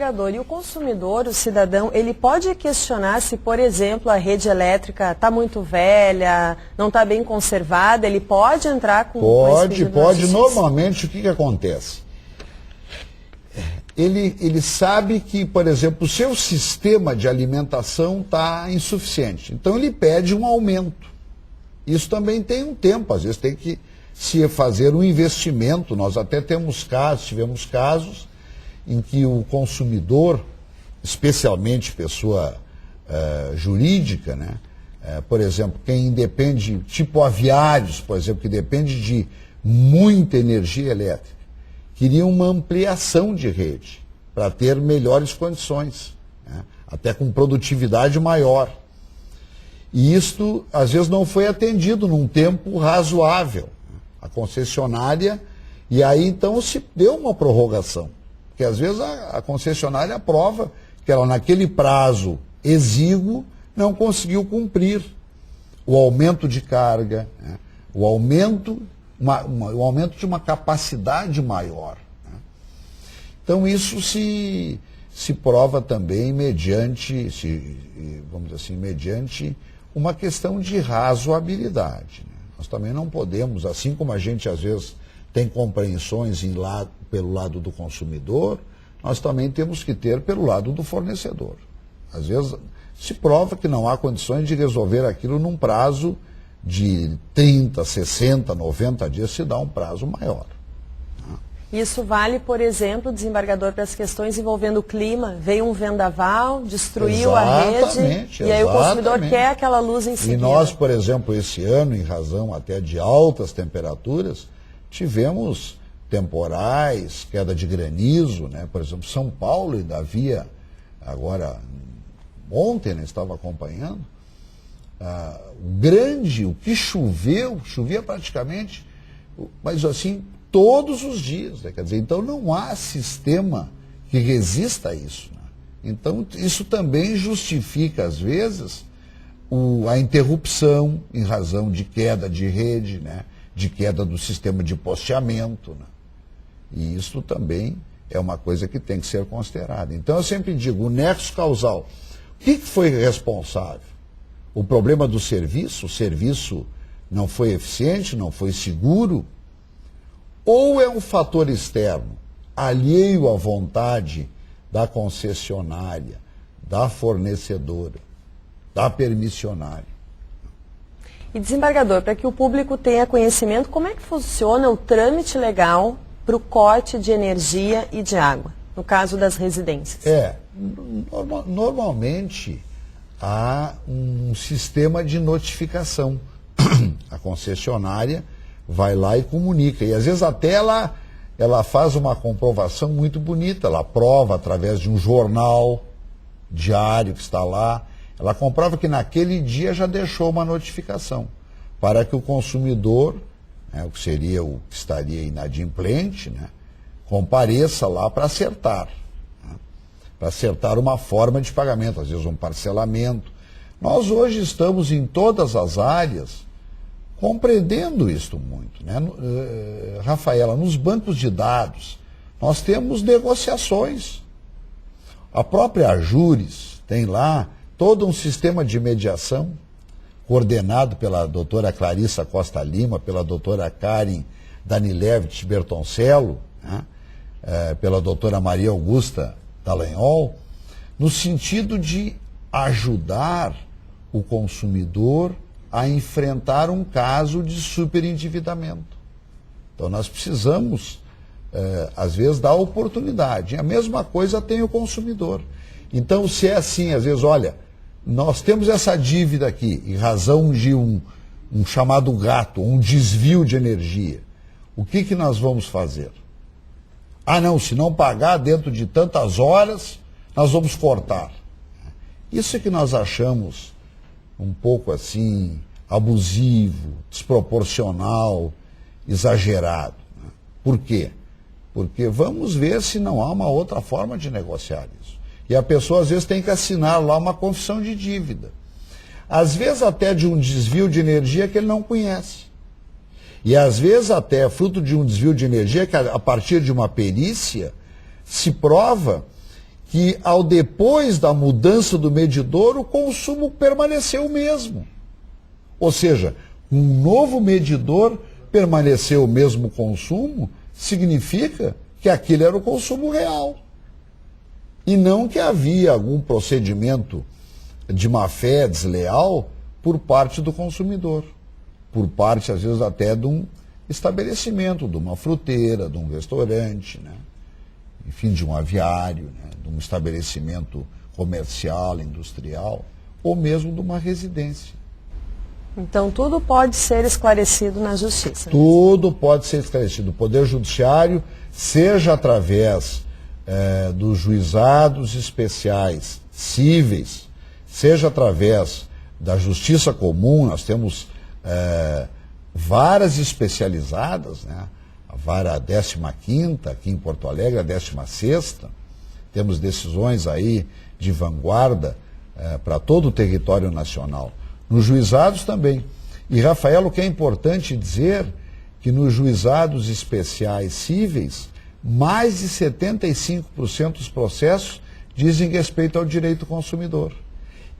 desembargador, e o consumidor, o cidadão, ele pode questionar se, por exemplo, a rede elétrica está muito velha, não está bem conservada, ele pode entrar com esse pedido na justiça? Normalmente o que acontece? Ele sabe que, por exemplo, o seu sistema de alimentação está insuficiente, então ele pede um aumento. Isso também tem um tempo, às vezes tem que se fazer um investimento. Nós até tivemos casos em que o consumidor, especialmente pessoa jurídica, né? Por exemplo, quem depende, tipo aviários, por exemplo, que depende de muita energia elétrica, queria uma ampliação de rede para ter melhores condições, né? Até com produtividade maior. E isto, às vezes, não foi atendido num tempo razoável. A concessionária, e aí então se deu uma prorrogação. Porque às vezes a concessionária aprova que ela, naquele prazo exíguo, não conseguiu cumprir o aumento de carga, né? o aumento de uma capacidade maior, né? Então isso se prova também mediante, vamos dizer assim, mediante uma questão de razoabilidade, né? Nós também não podemos, assim como a gente às vezes tem compreensões pelo lado do consumidor, nós também temos que ter pelo lado do fornecedor. Às vezes se prova que não há condições de resolver aquilo num prazo de 30, 60, 90 dias, se dá um prazo maior. Isso vale, por exemplo, desembargador, para as questões envolvendo o clima. Veio um vendaval, destruiu a rede, e aí o consumidor quer aquela luz em seguida. E nós, por exemplo, esse ano, em razão até de altas temperaturas, tivemos temporais, queda de granizo, né? Por exemplo, São Paulo ainda havia, agora, ontem, né, estava acompanhando, o que chovia praticamente, mas assim, todos os dias, né? Quer dizer, então não há sistema que resista a isso, né? Então isso também justifica, às vezes, a interrupção em razão de queda de rede, né? De queda do sistema de posteamento, né? E isso também é uma coisa que tem que ser considerada. Então eu sempre digo, o nexo causal, o que foi responsável? O problema do serviço? O serviço não foi eficiente, não foi seguro? Ou é um fator externo, alheio à vontade da concessionária, da fornecedora, da permissionária? E desembargador, para que o público tenha conhecimento, como é que funciona o trâmite legal para o corte de energia e de água, no caso das residências? Normalmente há um sistema de notificação. A concessionária vai lá e comunica. E às vezes até ela faz uma comprovação muito bonita. Ela prova através de um jornal diário que está lá. Ela comprova que naquele dia já deixou uma notificação para que o consumidor, né, o que estaria inadimplente, né, compareça lá para acertar. Né, para acertar uma forma de pagamento, às vezes um parcelamento. Nós hoje estamos em todas as áreas compreendendo isto muito, né? Rafaela, nos bancos de dados, nós temos negociações. A própria Ajures tem lá todo um sistema de mediação, coordenado pela doutora Clarissa Costa Lima, pela doutora Karen Danilevich Bertoncello, né? Pela doutora Maria Augusta Dallagnol, no sentido de ajudar o consumidor a enfrentar um caso de superendividamento. Então nós precisamos, às vezes, dar oportunidade. A mesma coisa tem o consumidor. Então, se é assim, às vezes, olha, nós temos essa dívida aqui, em razão de um chamado gato, um desvio de energia. O que nós vamos fazer? Ah, não, se não pagar dentro de tantas horas, nós vamos cortar. Isso é que nós achamos um pouco assim, abusivo, desproporcional, exagerado. Né? Por quê? Porque vamos ver se não há uma outra forma de negociar isso. E a pessoa, às vezes, tem que assinar lá uma confissão de dívida. Às vezes, até de um desvio de energia que ele não conhece. E, às vezes, até fruto de um desvio de energia que, a partir de uma perícia, se prova que depois da mudança do medidor, o consumo permaneceu o mesmo. Ou seja, um novo medidor permaneceu o mesmo consumo, significa que aquele era o consumo real. E não que havia algum procedimento de má-fé desleal por parte do consumidor, por parte, às vezes, até de um estabelecimento, de uma fruteira, de um restaurante, né? Enfim, de um aviário, né? De um estabelecimento comercial, industrial, ou mesmo de uma residência. Então, tudo pode ser esclarecido na justiça. Tudo pode ser esclarecido. O Poder Judiciário, seja através dos juizados especiais cíveis, seja através da Justiça Comum, nós temos varas especializadas, né? A vara 15ª aqui em Porto Alegre, a 16ª, temos decisões aí de vanguarda para todo o território nacional. Nos juizados também. E, Rafael, o que é importante dizer que nos juizados especiais cíveis, mais de 75% dos processos dizem respeito ao direito do consumidor.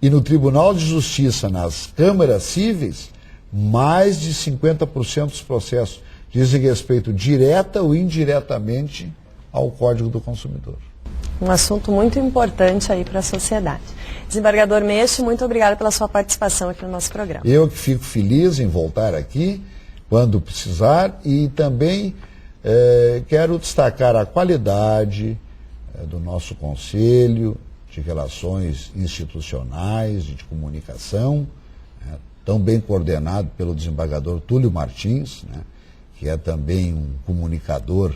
E no Tribunal de Justiça, nas câmaras cíveis, mais de 50% dos processos dizem respeito direta ou indiretamente ao Código do Consumidor. Um assunto muito importante aí para a sociedade. Desembargador Meixo, muito obrigado pela sua participação aqui no nosso programa. Eu que fico feliz em voltar aqui quando precisar e também quero destacar a qualidade do nosso Conselho de Relações Institucionais, de comunicação, tão bem coordenado pelo desembargador Túlio Martins, né, que é também um comunicador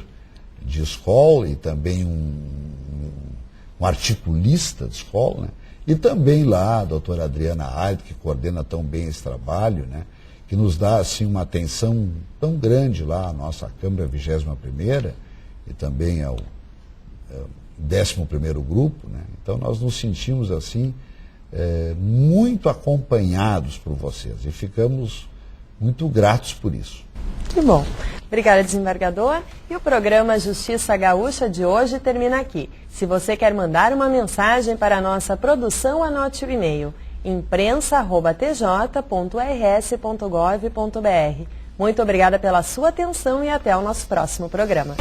de escola e também um articulista de escola, né? E também lá a doutora Adriana Aido, que coordena tão bem esse trabalho, né? Que nos dá assim, uma atenção tão grande lá à nossa Câmara 21ª e também ao 11º grupo, né? Então nós nos sentimos assim muito acompanhados por vocês e ficamos muito gratos por isso. Que bom. Obrigada, desembargador. E o programa Justiça Gaúcha de hoje termina aqui. Se você quer mandar uma mensagem para a nossa produção, anote o e-mail imprensa@tj.rs.gov.br. Muito obrigada pela sua atenção e até o nosso próximo programa.